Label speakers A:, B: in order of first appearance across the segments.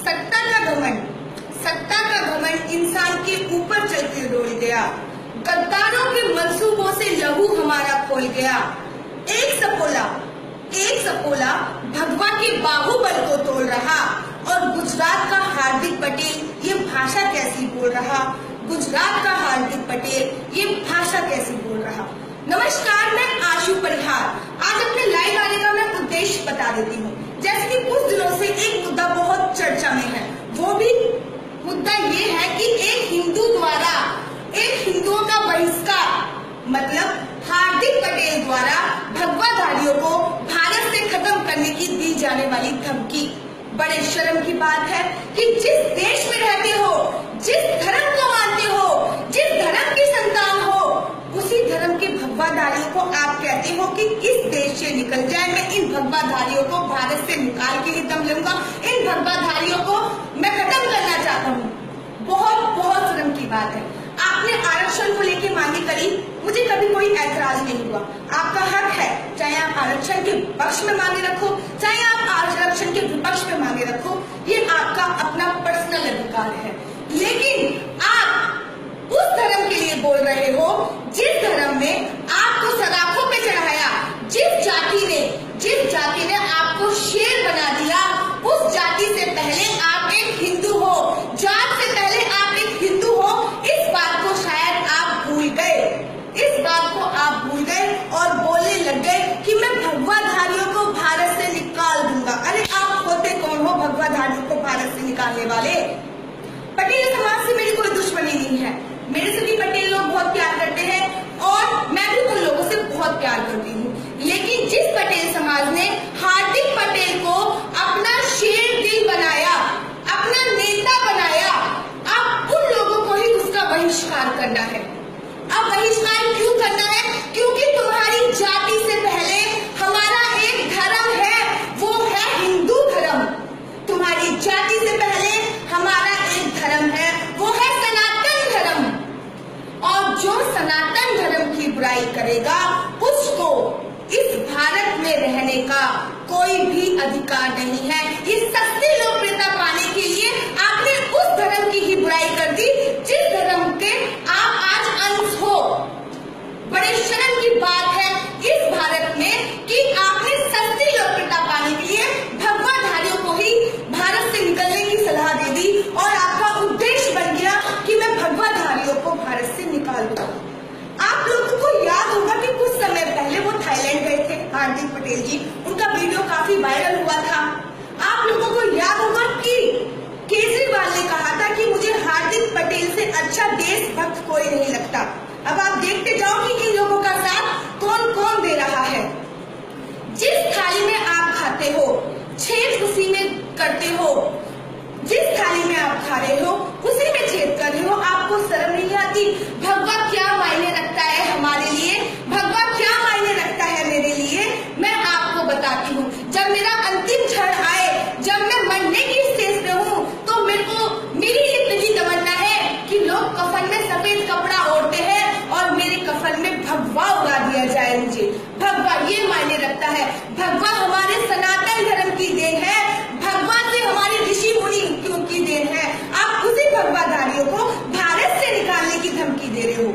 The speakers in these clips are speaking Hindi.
A: सत्ता का घमंड इंसान के ऊपर चलते डोल गया। गद्दारों के मंसूबों से लहू हमारा खोल गया। एक सपोला भगवा के बाहुबल को तोड़ रहा और गुजरात का हार्दिक पटेल ये भाषा कैसी बोल रहा। गुजरात का हार्दिक पटेल ये भाषा कैसी बोल रहा। नमस्कार, मैं आशु परिहार। आज अपने लाइव आने का मैं उद्देश्य बता देती हूँ। जैसे कि कुछ दिनों से एक मुद्दा बहुत चर्चा में है, वो भी मुद्दा ये है कि एक हिंदू द्वारा एक हिंदुओं का बहिष्कार, मतलब हार्दिक पटेल द्वारा भगवाधारियों को भारत से खत्म करने की दी जाने वाली धमकी। बड़े शर्म की बात है कि जिस देश में रहते हो, जिस धर्म को मानते हो, जिस धर्म की संतान हो, उसी धर्म के भगवाधारियों को आप कहते हो कि इस देश से निकल जाए। मैं इन भगवाधारियों को भारत से निकाल के ही दम लूंगा। इन भगवाधारियों को मैं खत्म करना चाहता हूँ। बहुत शर्म की बात है। आपने आरक्षण को लेकर मांगे करी, मुझे कभी कोई ऐतराज नहीं हुआ। आपका हक है, चाहे आप आरक्षण के पक्ष में मांगे रखो, चाहे आप आरक्षण के विपक्ष में मांगे रखो, ये आपका अपना पर्सनल अधिकार है। लेकिन आप उस धर्म के लिए बोल रहे हो जिस धर्म में आपको सलाखों पे चढ़ाया, जिस जाति ने आपको शेर बना दिया, उस जाति से पहले आप एक हिंदू हो, जात से पहले आप एक हिंदू हो। इस बात को शायद आप भूल गए और बोलने लग गए कि मैं भगवाधारियों को भारत से निकाल दूंगा। अरे आप होते कौन हो भगवाधारियों को भारत से निकालने वाले? पटेल समाज से मेरी कोई दुश्मनी नहीं है। मेरे से भी पटेल लोग बहुत प्यार करते हैं और मैं भी उन लोगों से बहुत प्यार करती हूँ। लेकिन जिस पटेल समाज ने हार्दिक पटेल को अपना शेर दिल बनाया, अपना नेता बनाया, अब उन लोगों को ही उसका बहिष्कार करना है। अब बहिष्कार क्यों करना है? क्योंकि तुम्हारी जाति से पहले हमारा एक धर्म है, वो है हिंदू धर्म। तुम्हारी जाति से पहले हमारा एक धर्म है, वो है सनातन धर्म। और जो सनातन धर्म की बुराई करेगा उसको इस भारत में रहने का कोई भी अधिकार नहीं है। ये सस्ती लोकप्रियता पाने के लिए आपने उस धर्म की ही बुराई कर दी जिस धर्म के आप आज अंश हो। बड़े शर्म की बात है इस भारत में कि आपने सस्ती लोकप्रियता पाने के लिए भगवाधारियों को ही भारत से निकलने की सलाह दे दी और आपका उद्देश्य बन गया कि मैं भगवाधारियों को भारत से निकाल दूंगा। आप लोगों को याद होगा कि कुछ समय पहले वो थाईलैंड गए थे, हार्दिक पटेल जी, उनका वीडियो काफी वायरल हुआ था। आप लोगों को याद होगा कि केजरीवाल ने कहा था कि मुझे हार्दिक पटेल से अच्छा देशभक्त कोई नहीं लगता। अब आप देखते जाओ कि इन लोगों का साथ कौन कौन दे रहा है। जिस थाली में आप खाते हो, छेद उसी में करते हो। जिस थाली में आप खा रहे हो उसी में छेद कर रहे हो। आपको शर्म नहीं आती? भगवा क्या मायने रखता है हमारे लिए? भगवा क्या मायने रखता है मेरे लिए? मैं आपको बताती हूँ। जब मेरा अंतिम क्षण आए, जब मैं मरने की स्टेज पे हूँ, तो मेरी इतनी तमन्ना है कि लोग कफन में सफेद कपड़ा ओढ़ते हैं और मेरे कफन में भगवा उड़ा दिया जाए। मुझे भगवा ये मायने रखता है। भगवा हमारे सनातन धर्म की देन है। भगवा से हमारे ऋषि मुनि की देन है। आप उसी भगवाधारियों को भारत से निकालने की धमकी दे रहे हो।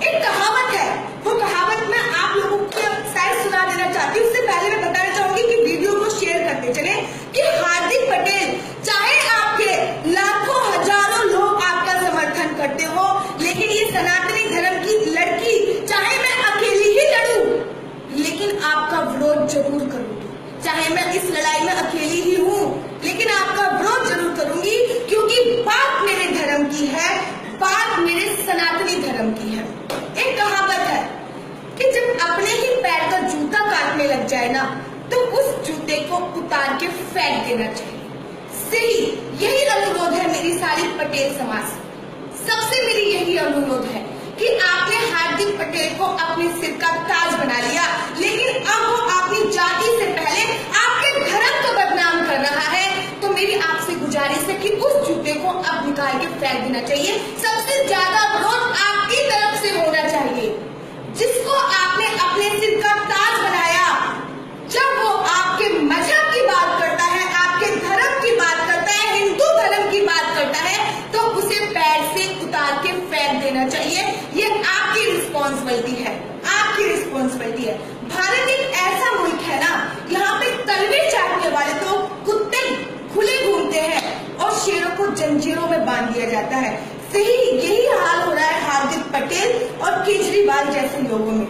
A: एक कहावत है, वो कहावत मैं आप लोगों को शायद सुना देना चाहती हूँ। उससे पहले मैं बताना चाहूंगी कि वीडियो को शेयर करते चले कि हार्दिक पटेल, चाहे आपके लाखों हजारों लोग आपका समर्थन करते हो, लेकिन ये सनातनी धर्म की लड़की, चाहे मैं अकेली ही लड़ूं, लेकिन आपका विरोध जरूर करूंगी। चाहे मैं इस लड़ाई में अकेली ही हूँ, लेकिन आपका विरोध जरूर करूंगी, क्योंकि बात मेरे धर्म की है, बात मेरे सनातनी धर्म की है। एक कहावत है कि जब अपने ही पैर का जूता काटने लग जाए ना, तो उस जूते को उतार के फेंक देना चाहिए। सही यही अनुरोध है मेरी सारी पटेल समाज से। सबसे मेरी यही अनुरोध है कि आपने हार्दिक पटेल को अपने सिर का ताज बना लिया, लेकिन अब वो अपनी जाति से पहले आपके धर्म को बदनाम कर रहा है। तो मेरी आपसे गुजारिश है कि उस जूते को अब निकाल के फेंक देना चाहिए। सबसे ज्यादा विरोध आपकी तरफ से होना चाहिए। जिसको आपने अपने सिर का ताज बनाया, जब वो आपके मजहब की बात करता है, आपके धर्म की बात करता है, हिंदू जंजीरों में बांध दिया जाता है। सही यही हाल हो रहा है हार्दिक पटेल और केजरीवाल जैसे लोगों में।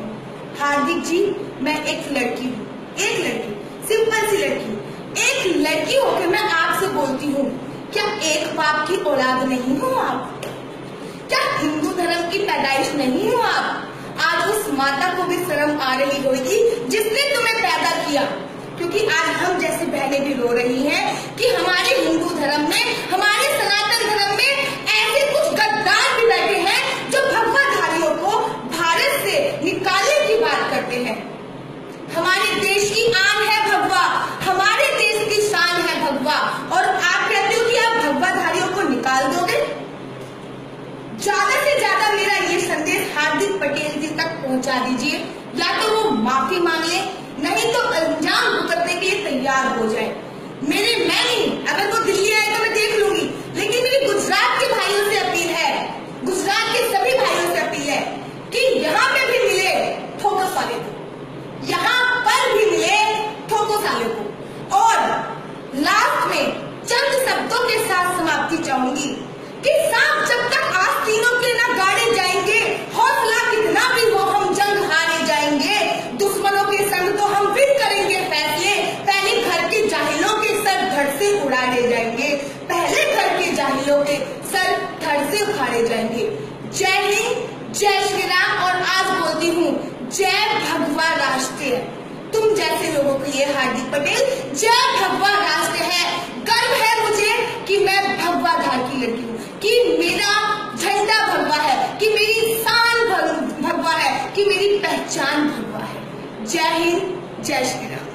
A: हार्दिक जी, मैं एक लड़की हूँ, एक लड़की, सिंपल सी लड़की, एक लड़की होकर मैं आपसे बोलती हूँ, क्या एक बाप की औलाद नहीं हो आप? क्या हिंदू धर्म की पैदाइश नहीं हो आप? आज उस माता को भी शर्म आ रही होगी जिसने तुम्हें पैदा किया, क्योंकि आज हम जैसी बहनें भी रो रही हैं कि हमारे हिंदू धर्म में, हमारे सनातन धर्म में ऐसे कुछ गद्दार भी बैठे हैं जो भगवाधारियों को भारत से निकालने की बात करते हैं। हमारे देश की आन है भगवा, हमारे देश की शान है भगवा, और आप कहते हो कि आप भगवाधारियों को निकाल दोगे। ज्यादा से ज्यादा मेरा ये संदेश हार्दिक पटेल जी तक पहुंचा दीजिए, या तो वो माफी मांग ले, नहीं तो अंजाम भुगतने के लिए तैयार हो जाए। मैं नहीं, अगर वो दिल्ली आए तो मैं देख लूंगी, लेकिन मेरी गुजरात के भाइयों से अपील है, गुजरात के सभी भाइयों से अपील है कि यहाँ पे भी मिले ठोको साले को, यहाँ पर भी मिले ठोको साले को। और लास्ट में चंद शब्दों के साथ समाप्ति चाहूंगी कि सांप जब तक आस्तीनों के न गाड़े जाएंगे, हौसला कितना भी हो हम जंग हारे जाएंगे। दुश्मनों के संग तो हम फिर करेंगे फैसले, पहले घर के जाहिलों के सर धड़ से उड़ाए जाएंगे, पहले घर के जाहिलों के सर धड़ से उखाड़े जाएंगे। जय हिंद, जय श्री राम, और आज बोलती हूँ जय भगवा राष्ट्र। तुम जैसे लोगों के लिए हार्दिक पटेल जय भगवा राष्ट्र है। गर्व है मुझे कि मैं भगवाधार की लड़की हूँ, कि मेरा झंडा भगवा है, कि मेरी शान भगवा है, कि मेरी पहचान भगवा है। जय हिंद, जय श्री राम।